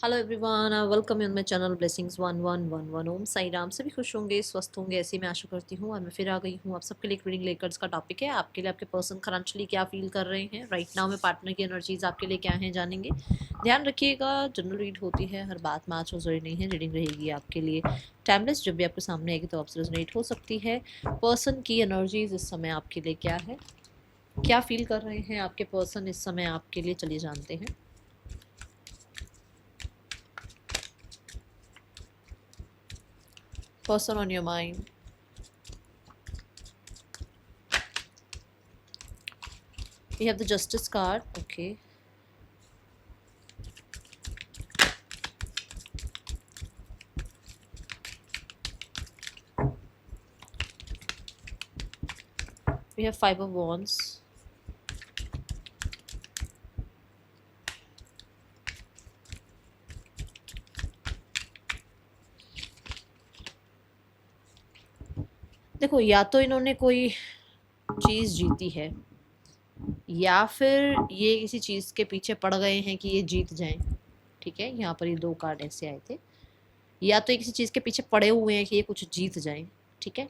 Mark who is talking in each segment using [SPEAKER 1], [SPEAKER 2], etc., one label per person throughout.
[SPEAKER 1] Hello everyone, welcome in my channel blessings 1111। ओम साई राम। सभी खुश होंगे, स्वस्थ होंगे, ऐसी मैं आशा करती हूँ। और मैं फिर आ गई हूँ आप सबके लिए एक रीडिंग लेकर। इसका टॉपिक है आपके लिए आपके पर्सन करंटली क्या फील कर रहे हैं राइट नाउ में। पार्टनर की एनर्जीज आपके लिए क्या है जानेंगे। ध्यान रखिएगा, जनरल रीड होती है, हर बात मैच हो जरूरी नहीं है। रीडिंग रहेगी आपके लिए टाइमलेस, जब भी आपके सामने आएगी तो आपसे रेजोनेट हो सकती है। पर्सन की एनर्जीज इस समय आपके लिए क्या है, क्या फील कर रहे हैं आपके पर्सन इस समय आपके लिए, चलिए जानते हैं। Person on your mind. We have the Justice card. Okay. We have Five of Wands. देखो, या तो इन्होंने कोई चीज़ जीती है या फिर ये किसी चीज़ के पीछे पड़ गए हैं कि ये जीत जाएं। ठीक है, यहाँ पर ये दो कार्ड ऐसे आए थे। या तो ये किसी चीज़ के पीछे पड़े हुए हैं कि ये कुछ जीत जाएं। ठीक है,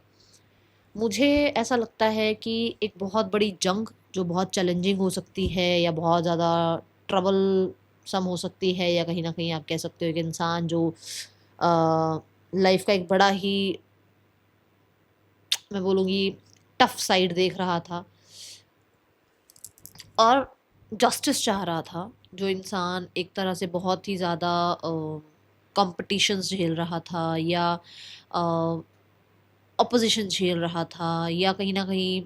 [SPEAKER 1] मुझे ऐसा लगता है कि एक बहुत बड़ी जंग जो बहुत चैलेंजिंग हो सकती है या बहुत ज़्यादा ट्रबल सम हो सकती है, या कहीं ना कहीं आप कह सकते हो कि इंसान जो लाइफ का एक बड़ा ही, मैं बोलूँगी, टफ साइड देख रहा था और जस्टिस चाह रहा था। जो इंसान एक तरह से बहुत ही ज़्यादा कॉम्पिटिशन्स झेल रहा था या अपोजिशन झेल रहा था या कहीं ना कहीं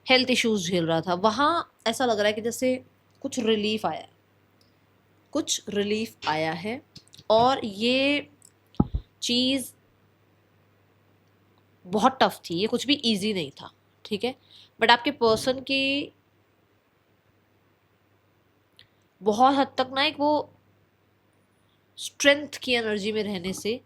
[SPEAKER 1] हेल्थ इश्यूज झेल रहा था, वहाँ ऐसा लग रहा है कि जैसे कुछ रिलीफ आया है, कुछ रिलीफ आया है। और ये चीज़ बहुत टफ थी, ये कुछ भी इजी नहीं था। ठीक है, बट आपके पर्सन की बहुत हद तक ना एक वो स्ट्रेंथ की एनर्जी में रहने से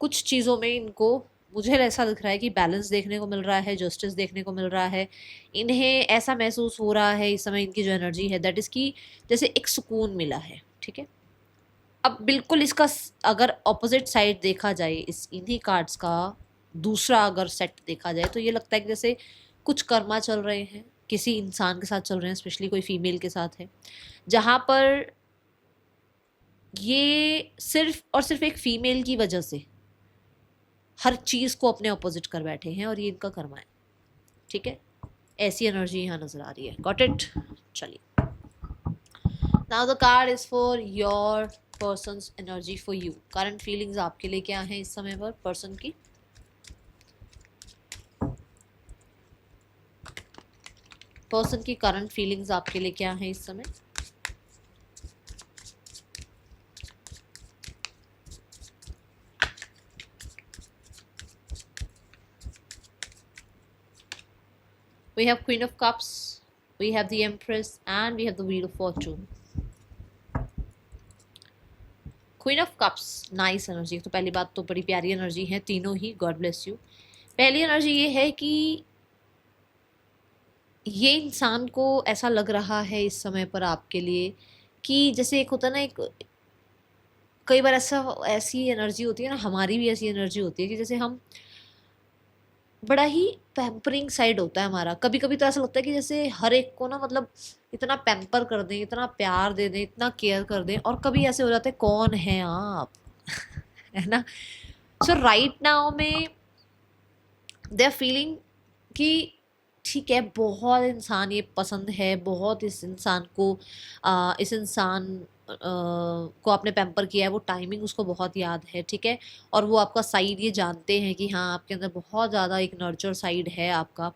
[SPEAKER 1] कुछ चीज़ों में इनको, मुझे ऐसा दिख रहा है कि बैलेंस देखने को मिल रहा है, जस्टिस देखने को मिल रहा है। इन्हें ऐसा महसूस हो रहा है इस समय, इनकी जो एनर्जी है दैट इज़ की जैसे एक सुकून मिला है। ठीक है, अब बिल्कुल इसका अगर ऑपोजिट साइड देखा जाए, इस इन्हीं कार्ड्स का दूसरा अगर सेट देखा जाए, तो ये लगता है कि जैसे कुछ कर्मा चल रहे हैं, किसी इंसान के साथ चल रहे हैं, स्पेशली कोई फीमेल के साथ है, जहाँ पर ये सिर्फ और सिर्फ एक फीमेल की वजह से हर चीज़ को अपने ऑपोजिट कर बैठे हैं और ये इनका कर्मा है। ठीक है, ऐसी एनर्जी यहाँ नजर आ रही है। Got it. चलिए, now the card is for your person's energy for you. Current feelings आपके लिए क्या है इस समय पर पर्सन की। पर्सन की करंट फीलिंग्स आपके लिए क्या है इस समय। We have Queen of Cups, we have the Empress, and we have the Wheel of Fortune. Queen of cups, nice energy. तो पहली बात तो बड़ी प्यारी एनर्जी है तीनों ही, गॉड ब्लेस यू। पहली एनर्जी ये है कि ये इंसान को ऐसा लग रहा है इस समय पर आपके लिए कि जैसे एक होता है ना, एक कई बार ऐसा ऐसी एनर्जी होती है ना, हमारी भी ऐसी एनर्जी होती है कि जैसे हम बड़ा ही पैम्परिंग साइड होता है हमारा। कभी कभी तो ऐसा लगता है कि जैसे हर एक को ना, मतलब इतना पैम्पर कर दें, इतना प्यार दे दें, इतना केयर कर दें। और कभी ऐसे हो जाता है, कौन है आप है ना। सो राइट नाउ में दे आर फीलिंग कि ठीक है, बहुत इंसान ये पसंद है, बहुत इस इंसान को इस इंसान को आपने पैम्पर किया है, वो टाइमिंग उसको बहुत याद है। ठीक है, और वो आपका साइड ये जानते हैं कि हाँ, आपके अंदर बहुत ज़्यादा एक नर्चर साइड है आपका।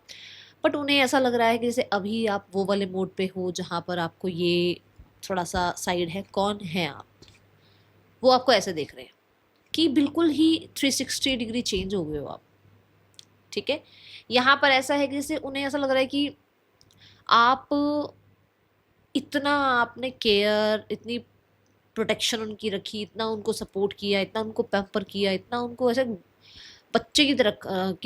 [SPEAKER 1] बट उन्हें ऐसा लग रहा है कि जैसे अभी आप वो वाले मोड पे हो जहाँ पर आपको ये थोड़ा सा साइड है। कौन है आप, वो आपको ऐसे देख रहे हैं कि बिल्कुल ही 360 डिग्री चेंज हो गए हो आप। ठीक है, यहाँ पर ऐसा है कि जैसे उन्हें ऐसा लग रहा है कि आप इतना, आपने केयर, इतनी प्रोटेक्शन उनकी रखी, इतना उनको सपोर्ट किया, इतना उनको पैम्पर किया, इतना उनको ऐसे बच्चे की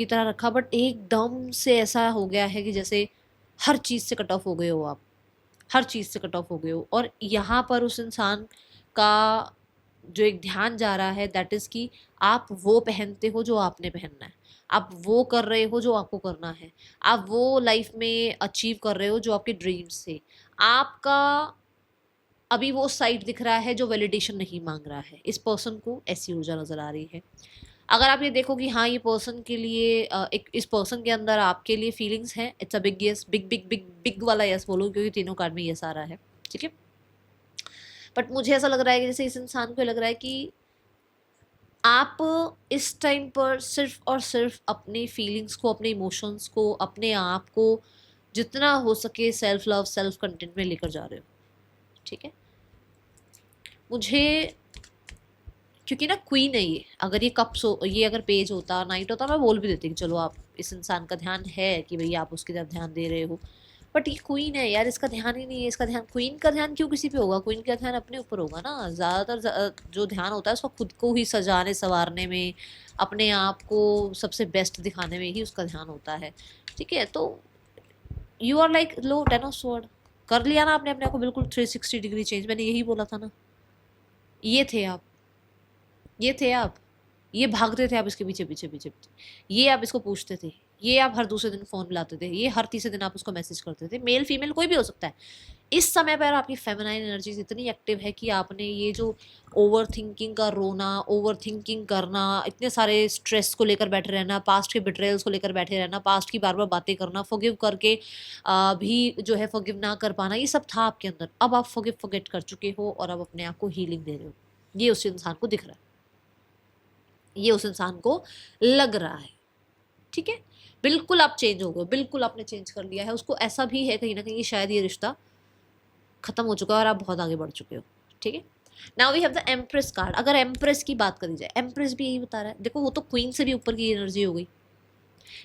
[SPEAKER 1] तरह रखा। बट एकदम से ऐसा हो गया है कि जैसे हर चीज़ से कट ऑफ हो गए हो आप, हर चीज़ से कट ऑफ हो गए हो। और यहाँ पर उस इंसान का जो एक ध्यान जा रहा है दैट इज कि आप वो पहनते हो जो आपने पहनना है, आप वो कर रहे हो जो आपको करना है, आप वो लाइफ में अचीव कर रहे हो जो आपके ड्रीम्स थे। आपका अभी वो साइड दिख रहा है जो वैलिडेशन नहीं मांग रहा है। इस पर्सन को ऐसी ऊर्जा नजर आ रही है। अगर आप ये देखो कि हाँ ये पर्सन के लिए एक इस पर्सन के अंदर आपके लिए फीलिंग्स हैं, it's a big yes, big big big big वाला यस बोलो, क्योंकि तीनों कार्ड में यस आ रहा है, ठीक है। बट मुझे ऐसा लग रहा है कि जैसे इस इंसान को लग रहा है कि आप इस टाइम पर सिर्फ और सिर्फ अपनी फीलिंग्स को, अपने इमोशंस को, अपने आप को जितना हो सके सेल्फ लव, सेल्फ कंटेंट में लेकर जा रहे हो, ठीक है। मुझे, क्योंकि ना क्वीन है ये, अगर ये कप्स हो, ये अगर पेज होता, नाइट होता, मैं बोल भी देती कि चलो आप इस इंसान का ध्यान है कि भैया आप उसकी तरफ ध्यान दे रहे हो। बट ये क्वीन है यार, इसका ध्यान ही नहीं है। इसका ध्यान, क्वीन का ध्यान क्यों किसी पे होगा? क्वीन का ध्यान अपने ऊपर होगा ना ज़्यादातर। जो ध्यान होता है उसका खुद को ही सजाने संवारने में, अपने आप को सबसे बेस्ट दिखाने में ही उसका ध्यान होता है, ठीक है। तो यू आर लाइक लो 10 ऑफ स्वॉर्ड, कर लिया ना आपने अपने आप को बिल्कुल 360 डिग्री चेंज। मैंने यही बोला था ना, ये थे आप, ये थे आप, ये भागते थे आप इसके पीछे पीछे पीछे पीछे, ये आप इसको पूछते थे, ये आप हर दूसरे दिन फोन मिलाते थे, ये हर तीसरे दिन आप उसको मैसेज करते थे। मेल फीमेल कोई भी हो सकता है। इस समय पर आपकी फेमिनाइन एनर्जीज इतनी एक्टिव है कि आपने ये जो ओवर थिंकिंग का रोना, ओवर थिंकिंग करना, इतने सारे स्ट्रेस को लेकर बैठे रहना, पास्ट के बिट्रेयल्स को लेकर बैठे रहना, पास्ट की बार बार बातें करना, फॉरगिव करके भी जो है फॉरगिव ना कर पाना, ये सब था आपके अंदर। अब आप फॉरगिव फॉरगेट कर चुके हो और अब अपने आप को हीलिंग दे रहे हो। ये उस इंसान को दिख रहा है, ये उस इंसान को लग रहा है, ठीक है। बिल्कुल आप चेंज हो गए, बिल्कुल आपने चेंज कर लिया है। उसको ऐसा भी है कहीं ना कहीं शायद ये रिश्ता खत्म हो चुका है और आप बहुत आगे बढ़ चुके हो, ठीक है। Now we have the empress card. अगर एम्प्रेस की बात करी जाए, एम्प्रेस भी यही बता रहा है। देखो वो तो क्वीन से भी ऊपर की एनर्जी हो गई,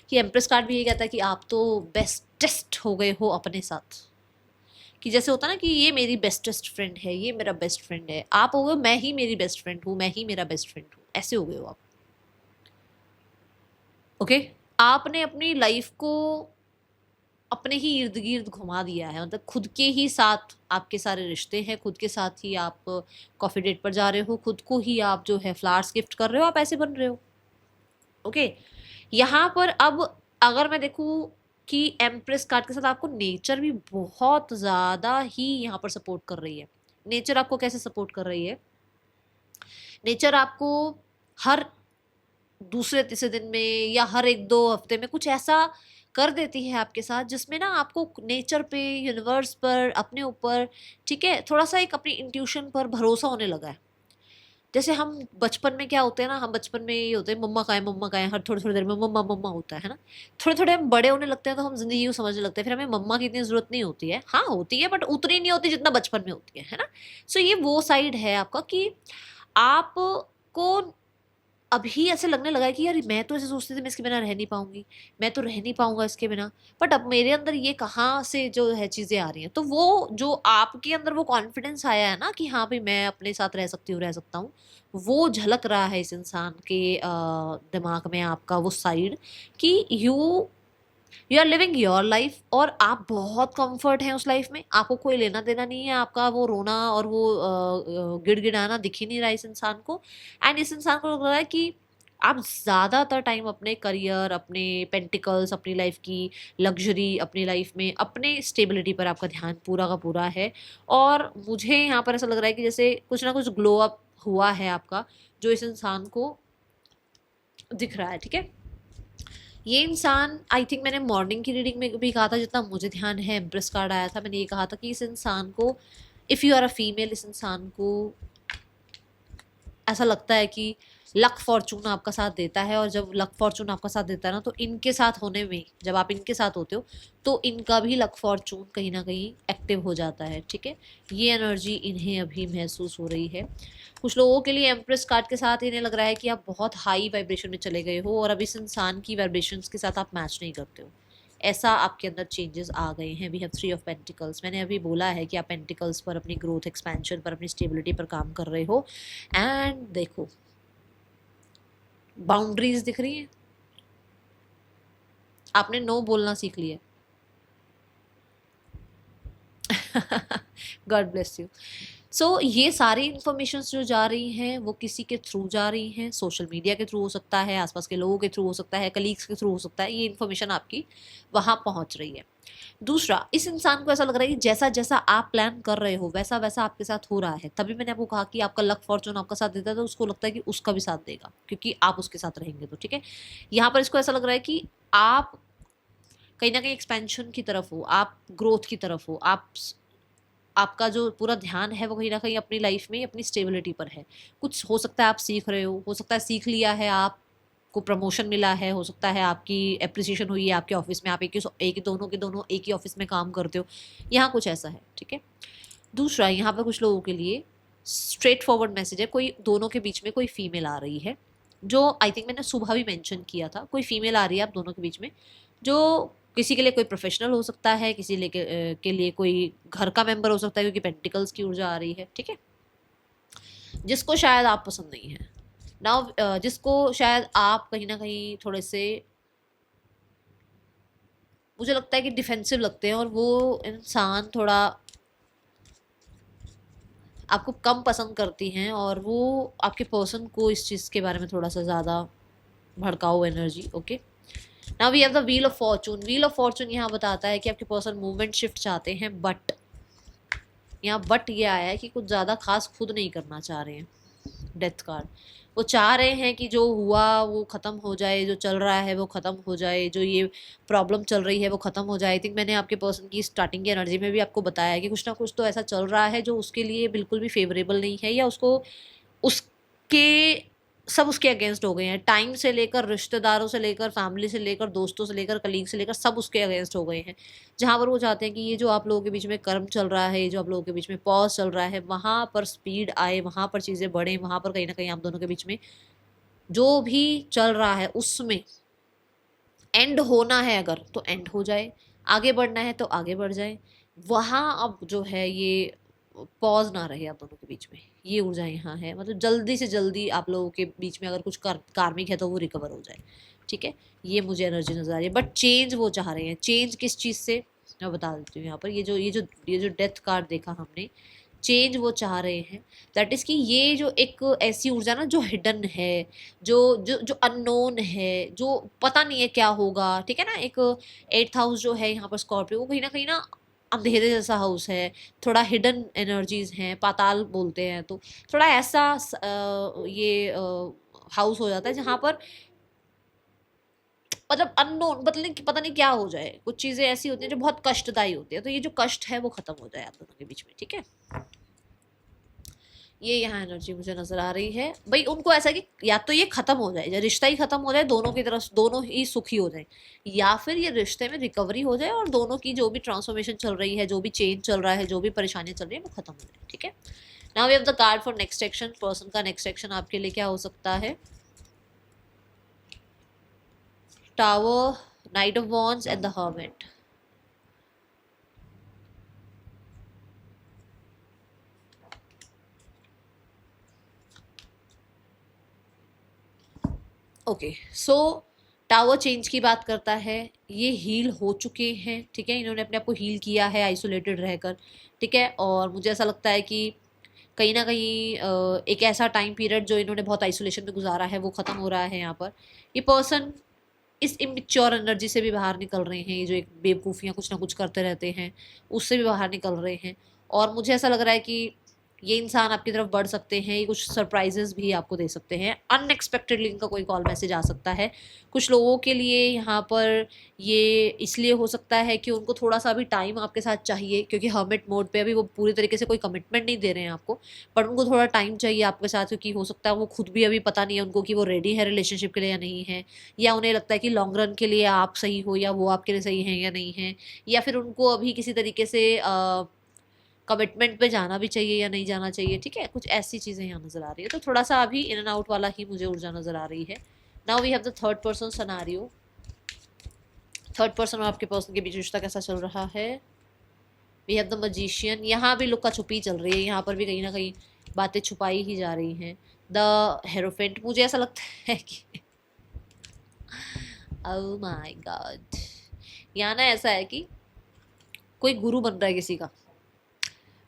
[SPEAKER 1] कि एम्प्रेस कार्ड भी यही कहता है कि आप तो बेस्टेस्ट हो गए हो अपने साथ। कि जैसे होता है ना कि ये मेरी बेस्टेस्ट फ्रेंड है, ये मेरा बेस्ट फ्रेंड है, आप हो गए मैं ही मेरी बेस्ट फ्रेंड हूँ, मैं ही मेरा बेस्ट फ्रेंड हूँ, ऐसे हो गए हो आप, ओके। आपने अपनी लाइफ को अपने ही इर्द गिर्द घुमा दिया है। मतलब खुद के ही साथ आपके सारे रिश्ते हैं, खुद के साथ ही आप कॉफी डेट पर जा रहे हो, खुद को ही आप जो है फ्लावर्स गिफ्ट कर रहे हो, आप ऐसे बन रहे हो, ओके। यहाँ पर अब अगर मैं देखूँ कि एम्प्रेस कार्ड के साथ आपको नेचर भी बहुत ज़्यादा ही यहाँ पर सपोर्ट कर रही है। नेचर आपको कैसे सपोर्ट कर रही है? नेचर आपको हर दूसरे तीसरे दिन में या हर एक दो हफ्ते में कुछ ऐसा कर देती है आपके साथ जिसमें ना आपको नेचर पे, यूनिवर्स पर, अपने ऊपर, ठीक है, थोड़ा सा एक अपनी इंट्यूशन पर भरोसा होने लगा है। जैसे हम बचपन में क्या होते हैं ना, हम बचपन में ये होते हैं मम्मा का है, मम्मा का है, हर थोड़ी थोड़ी देर में मम्मा मम्मा होता है ना। थोड़े थोड़े हम बड़े होने लगते हैं तो हम जिंदगी को समझने लगते हैं, फिर हमें मम्मा की इतनी जरूरत नहीं होती है। हाँ होती है बट उतनी नहीं होती जितना बचपन में होती है ना। सो ये वो साइड है आपका कि आपको अभी ऐसे लगने लगा है कि यार मैं तो ऐसे सोचती थी मैं इसके बिना रह नहीं पाऊंगी, मैं तो रह नहीं पाऊंगा इसके बिना। बट अब मेरे अंदर ये कहाँ से जो है चीजें आ रही हैं, तो वो जो आपके अंदर वो कॉन्फिडेंस आया है ना कि हाँ भाई मैं अपने साथ रह सकती हूँ, रह सकता हूँ, वो झलक रहा है इस इंसान के दिमाग में, आपका वो साइड कि you are living your life और आप बहुत कंफर्ट हैं उस लाइफ में। आपको कोई लेना देना नहीं है, आपका वो रोना और वो गिड़गिड़ाना दिख ही नहीं रहा है इस इंसान को। एंड इस इंसान को लग रहा है कि आप ज़्यादातर टाइम अपने करियर, अपने पेंटिकल्स, अपनी लाइफ की लग्जरी, अपनी लाइफ में अपने स्टेबिलिटी पर आपका ध्यान पूरा का पूरा है। और मुझे यहाँ पर ऐसा लग रहा है कि जैसे कुछ ना कुछ ग्लो अप हुआ है आपका, जो इस इंसान को दिख रहा है, ठीक है। ये इंसान, आई थिंक मैंने मॉर्निंग की रीडिंग में भी कहा था, जितना मुझे ध्यान है एम्प्रेस कार्ड आया था, मैंने ये कहा था कि इस इंसान को, if you are a female, इस इंसान को ऐसा लगता है कि लक फॉर्चून आपका साथ देता है। और जब लक फॉर्चून आपका साथ देता है ना, तो इनके साथ होने में, जब आप इनके साथ होते हो तो इनका भी लक फॉर्चून कहीं ना कहीं एक्टिव हो जाता है, ठीक है। ये एनर्जी इन्हें अभी महसूस हो रही है। कुछ लोगों के लिए एम्प्रेस कार्ड के साथ इन्हें लग रहा है कि आप बहुत हाई वाइब्रेशन में चले गए हो और अब इस इंसान की वाइब्रेशंस के साथ आप मैच नहीं करते हो। ऐसा आपके अंदर चेंजेस आ गए हैं। We have 3 of pentacles. मैंने अभी बोला है कि आप पेंटिकल्स पर, अपनी ग्रोथ, एक्सपेंशन पर, अपनी स्टेबिलिटी पर काम कर रहे हो। एंड देखो बाउंड्रीज दिख रही है, आपने नो बोलना सीख लिया। God bless you. सो ये सारी इन्फॉर्मेशन जो जा रही हैं वो किसी के थ्रू जा रही हैं, सोशल मीडिया के थ्रू हो सकता है, आसपास के लोगों के थ्रू हो सकता है, कलीग्स के थ्रू हो सकता है, ये इन्फॉर्मेशन आपकी वहाँ पहुँच रही है। दूसरा, इस इंसान को ऐसा लग रहा है कि जैसा जैसा आप प्लान कर रहे हो वैसा वैसा आपके साथ हो रहा है। तभी मैंने आपको कहा कि आपका लक फॉर्चून आपका साथ देता है, तो उसको लगता है कि उसका भी साथ देगा क्योंकि आप उसके साथ रहेंगे। तो ठीक है, यहाँ पर इसको ऐसा लग रहा है कि आप कहीं ना कहीं एक्सपेंशन की तरफ हो, आप ग्रोथ की तरफ हो, आपका जो पूरा ध्यान है वो कहीं ना कहीं अपनी लाइफ में अपनी स्टेबिलिटी पर है। कुछ हो सकता है आप सीख रहे हो सकता है सीख लिया है, आपको प्रमोशन मिला है, हो सकता है आपकी एप्रिसिएशन हुई है आपके ऑफिस में, आप एक ही दोनों के दोनों एक ही ऑफिस में काम करते हो, यहाँ कुछ ऐसा है। ठीक है, दूसरा, यहाँ पर कुछ लोगों के लिए स्ट्रेट फॉरवर्ड मैसेज है, कोई दोनों के बीच में कोई फीमेल आ रही है, जो आई थिंक मैंने सुबह भी मेंशन किया था, कोई फीमेल आ रही है आप दोनों के बीच में, जो किसी के लिए कोई प्रोफेशनल हो सकता है, किसी के लिए कोई घर का मेंबर हो सकता है, क्योंकि पेंटिकल्स की ऊर्जा आ रही है। ठीक है, जिसको शायद आप पसंद नहीं है नाउ, जिसको शायद आप कहीं ना कहीं थोड़े से, मुझे लगता है कि डिफेंसिव लगते हैं, और वो इंसान थोड़ा आपको कम पसंद करती हैं, और वो आपके पर्सन को इस चीज़ के बारे में थोड़ा सा ज़्यादा भड़काऊ energy. Okay, now we have the wheel of fortune. Wheel of fortune यहाँ बताता है कि आपके पर्सन मूवमेंट शिफ्ट चाहते हैं, बट यहाँ बट ये आया है कि कुछ ज़्यादा खास खुद नहीं करना चाह रहे हैं। डेथ कार्ड, वो चाह रहे हैं कि जो हुआ वो ख़त्म हो जाए, जो चल रहा है वो ख़त्म हो जाए, जो ये प्रॉब्लम चल रही है वो ख़त्म हो जाए। आई थिंक मैंने आपके पर्सन की स्टार्टिंग की एनर्जी में भी आपको बताया है कि कुछ ना कुछ तो ऐसा चल रहा है जो उसके लिए बिल्कुल भी फेवरेबल नहीं है, या उसको उसके सब उसके अगेंस्ट हो गए हैं। टाइम से लेकर, रिश्तेदारों से लेकर, फैमिली से लेकर, दोस्तों से लेकर, कलीग से लेकर, सब उसके अगेंस्ट हो गए हैं। जहाँ पर वो चाहते हैं कि ये जो आप लोगों के बीच में कर्म चल रहा है, ये जो आप लोगों के बीच में पॉज चल रहा है, वहाँ पर स्पीड आए, वहाँ पर चीज़ें बढ़ें, वहाँ पर कहीं ना कहीं आप दोनों के बीच में जो भी चल रहा है उसमें एंड होना है, अगर तो एंड हो जाए, आगे बढ़ना है तो आगे बढ़ जाए। वहाँ अब जो है ये पॉज ना रहे आप दोनों के बीच में, ये ऊर्जा यहाँ है। मतलब जल्दी से जल्दी आप लोगों के बीच में अगर कुछ कार्मिक है तो वो रिकवर हो जाए। ठीक है, ये मुझे एनर्जी नजर आ रही है। बट चेंज वो चाह रहे हैं। चेंज किस चीज़ से, मैं बता देती हूँ। यहाँ पर ये जो डेथ कार्ड देखा हमने, चेंज वो चाह रहे हैं। दैट इज़ कि ये जो एक ऐसी ऊर्जा ना जो हिडन है, जो जो जो अननोन है, जो पता नहीं है क्या होगा। ठीक है ना, एक 8th हाउस जो है यहाँ पर स्कॉर्पियो, वो कहीं ना अंधेरे जैसा हाउस है, थोड़ा हिडन एनर्जीज हैं, पाताल बोलते हैं, तो थोड़ा ऐसा ये हाउस हो जाता है जहाँ पर मतलब अननोन, मतलब कि पता नहीं क्या हो जाए, कुछ चीज़ें ऐसी होती हैं जो बहुत कष्टदायी होती है। तो ये जो कष्ट है वो खत्म हो जाए आप दोनों के बीच में। ठीक है, ये यहाँ एनर्जी मुझे नजर आ रही है। भाई उनको ऐसा कि या तो ये खत्म हो जाए, या रिश्ता ही खत्म हो जाए, दोनों की तरफ दोनों ही सुखी हो जाए, या फिर ये रिश्ते में रिकवरी हो जाए और दोनों की जो भी ट्रांसफॉर्मेशन चल रही है, जो भी चेंज चल रहा है, जो भी परेशानियां चल रही है, वो खत्म हो जाए। ठीक है, now we have the card for next action. Person का नेक्स्ट एक्शन आपके लिए क्या हो सकता है? Tower, knight of wands and the hermit. Okay, so tower change की बात करता है। ये हील हो चुके हैं। ठीक है, इन्होंने अपने आप को हील किया है आइसोलेटेड रहकर। ठीक है, और मुझे ऐसा लगता है कि कहीं ना कहीं एक ऐसा टाइम पीरियड जो इन्होंने बहुत आइसोलेशन में गुजारा है वो ख़त्म हो रहा है। यहाँ पर ये पर्सन इस इमेच्योर एनर्जी से भी बाहर निकल रहे हैं। ये जो एक बेवकूफ़ियाँ कुछ ना कुछ करते रहते हैं उससे भी बाहर निकल रहे हैं। और मुझे ऐसा लग रहा है कि ये इंसान आपकी तरफ बढ़ सकते हैं, ये कुछ सरप्राइजेस भी आपको दे सकते हैं। अनएक्सपेक्टेडली इनका कोई कॉल मैसेज आ सकता है। कुछ लोगों के लिए यहाँ पर ये इसलिए हो सकता है कि उनको थोड़ा सा भी टाइम आपके साथ चाहिए, क्योंकि हर्मिट मोड पे अभी वो पूरी तरीके से कोई कमिटमेंट नहीं दे रहे हैं आपको, पर उनको थोड़ा टाइम चाहिए आपके साथ, क्योंकि हो सकता है वो खुद भी अभी पता नहीं है उनको कि वो रेडी है रिलेशनशिप के लिए या नहीं है, या उन्हें लगता है कि लॉन्ग रन के लिए आप सही हो या वो आपके लिए सही है या नहीं है, या फिर उनको अभी किसी तरीके से कमिटमेंट पे जाना भी चाहिए या नहीं जाना चाहिए। ठीक है, कुछ ऐसी चीज़ें यहाँ नज़र आ रही है। तो थोड़ा सा अभी इन एंड आउट वाला ही मुझे ऊर्जा नज़र आ रही है। Now we have the third person scenario. Third person और आपके पर्सन के बीच रिश्ता कैसा चल रहा है? We have the magician. यहाँ भी लुक्का छुपी चल रही है, यहाँ पर भी कहीं ना कहीं बातें छुपाई ही जा रही हैं। द हेरोफेंट, मुझे ऐसा लगता है कि ओह माय गॉड, यहाँ ना ऐसा है कि कोई गुरु बन रहा है किसी का,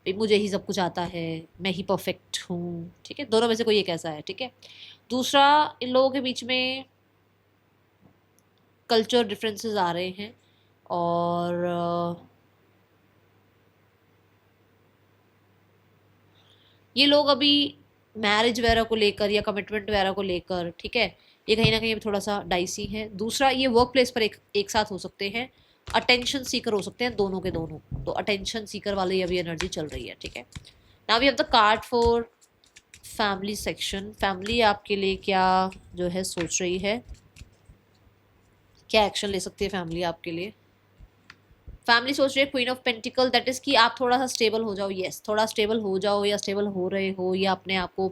[SPEAKER 1] भाई मुझे ही सब कुछ आता है, मैं ही परफेक्ट हूँ, ठीक है, दोनों में से कोई एक ऐसा है, ठीक है। दूसरा, इन लोगों के बीच में कल्चर डिफरेंसेस आ रहे हैं, और ये लोग अभी मैरिज वगैरह को लेकर या कमिटमेंट वगैरह को लेकर, ठीक है, ये कहीं ना कहीं अभी थोड़ा सा डाइसी है। दूसरा, ये वर्क प्लेस पर एक साथ हो सकते हैं, अटेंशन सीकर हो सकते हैं दोनों के दोनों, तो अटेंशन सीकर वाली अभी एनर्जी चल रही है, ठीक है। Now we have the card for family section. Family आपके लिए क्या जो है सोच रही है, क्या एक्शन ले सकती है फैमिली आपके लिए। फैमिली सोच रही है queen of pentacle, that is कि आप थोड़ा सा स्टेबल हो जाओ, यस थोड़ा स्टेबल हो जाओ, या स्टेबल हो रहे हो, या अपने आप को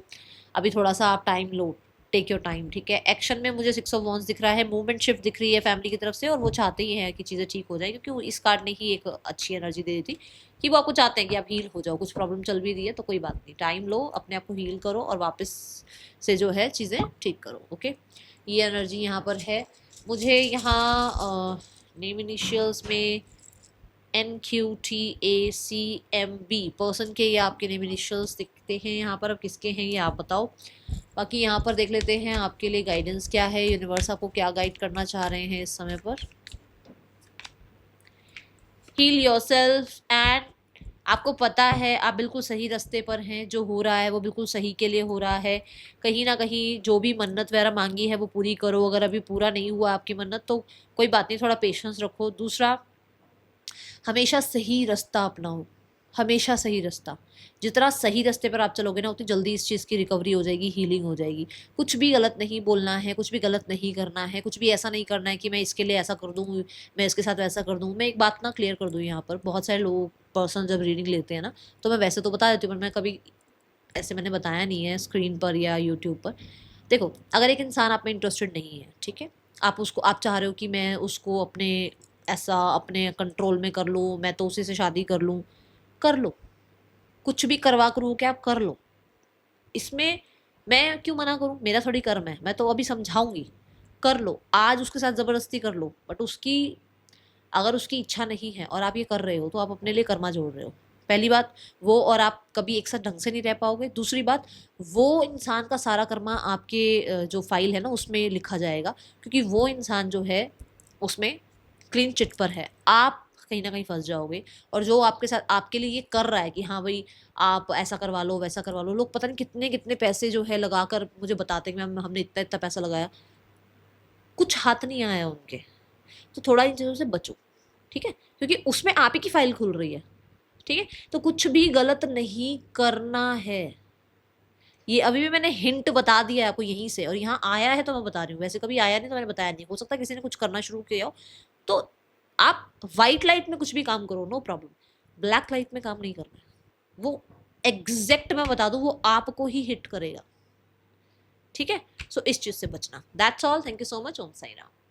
[SPEAKER 1] अभी थोड़ा सा आप टाइम लो, टेक योर टाइम, ठीक है। एक्शन में मुझे 6 ऑफ वॉन्ड्स दिख रहा है, मूवमेंट शिफ्ट दिख रही है फैमिली की तरफ से, और वो चाहते ही हैं कि चीज़ें ठीक हो जाए, क्योंकि इस कार्ड ने ही एक अच्छी एनर्जी दे दी थी कि वो आपको चाहते हैं कि आप हील हो जाओ। कुछ प्रॉब्लम चल भी रही है तो कोई बात नहीं, टाइम लो, अपने आप को हील करो और वापस से जो है चीज़ें ठीक करो, ओके। ये एनर्जी यहाँ पर है। मुझे यहाँ नेम इनिशियल्स में NQTACMB पर्सन के ये आपके नेम इनिशियल्स दिखते हैं यहाँ पर। अब किसके हैं ये आप बताओ। बाकी यहाँ पर देख लेते हैं आपके लिए गाइडेंस क्या है, यूनिवर्स आपको क्या गाइड करना चाह रहे हैं इस समय पर। हील योरसेल्फ, एंड आपको पता है आप बिल्कुल सही रास्ते पर हैं, जो हो रहा है वो बिल्कुल सही के लिए हो रहा है। कहीं ना कहीं जो भी मन्नत वगैरह मांगी है वो पूरी करो, अगर अभी पूरा नहीं हुआ आपकी मन्नत तो कोई बात नहीं, थोड़ा पेशेंस रखो। दूसरा, हमेशा सही रास्ता अपनाओ, हमेशा सही रास्ता। जितना सही रास्ते पर आप चलोगे ना, उतनी जल्दी इस चीज़ की रिकवरी हो जाएगी, हीलिंग हो जाएगी। कुछ भी गलत नहीं बोलना है, कुछ भी गलत नहीं करना है, कुछ भी ऐसा नहीं करना है कि मैं इसके लिए ऐसा कर दूँ, मैं इसके साथ वैसा कर दूँ। मैं एक बात ना क्लियर कर दूँ यहाँ पर, बहुत सारे लोग पर्सन जब रीडिंग लेते हैं ना, तो मैं वैसे तो बता देती हूँ, पर मैं कभी ऐसे मैंने बताया नहीं है स्क्रीन पर या यूट्यूब पर। देखो, अगर एक इंसान आप में इंटरेस्टेड नहीं है, ठीक है, आप चाह रहे हो कि मैं उसको अपने ऐसा अपने कंट्रोल में कर लूँ, मैं तो उसी से शादी कर लो, कुछ भी करवा करूँ क्या, आप कर लो। इसमें मैं क्यों मना करूँ, मेरा थोड़ी कर्म है, मैं तो अभी समझाऊंगी। कर लो, आज उसके साथ ज़बरदस्ती कर लो, बट उसकी अगर उसकी इच्छा नहीं है और आप ये कर रहे हो तो आप अपने लिए कर्मा जोड़ रहे हो। पहली बात, वो और आप कभी एक साथ ढंग से नहीं रह पाओगे। दूसरी बात, वो इंसान का सारा कर्मा आपके जो फाइल है ना उसमें लिखा जाएगा, क्योंकि वो इंसान जो है उसमें क्लीन चिट पर है, आप कहीं ना कहीं फंस जाओगे। और जो आपके साथ आपके लिए ये कर रहा है कि हाँ भाई आप ऐसा करवा लो वैसा करवा लो, लोग पता नहीं कितने कितने पैसे जो है लगाकर मुझे बताते हैं कि मैम हमने इतना इतना पैसा लगाया, कुछ हाथ नहीं आया उनके। तो थोड़ा इन चीज़ों से बचो, ठीक है, क्योंकि उसमें आप ही की फाइल खुल रही है, ठीक है। तो कुछ भी गलत नहीं करना है। ये अभी भी मैंने हिंट बता दिया है आपको यहीं से, और यहाँ आया है तो मैं बता रही हूँ, वैसे कभी आया नहीं तो मैंने बताया नहीं। हो सकता है किसी ने कुछ करना शुरू किया हो, तो आप व्हाइट लाइट में कुछ भी काम करो, नो प्रॉब्लम, ब्लैक लाइट में काम नहीं करना है। वो एग्जैक्ट मैं बता दूं, वो आपको ही हिट करेगा, ठीक है। सो इस चीज से बचना। That's all, thank you so much. ओम साई राम।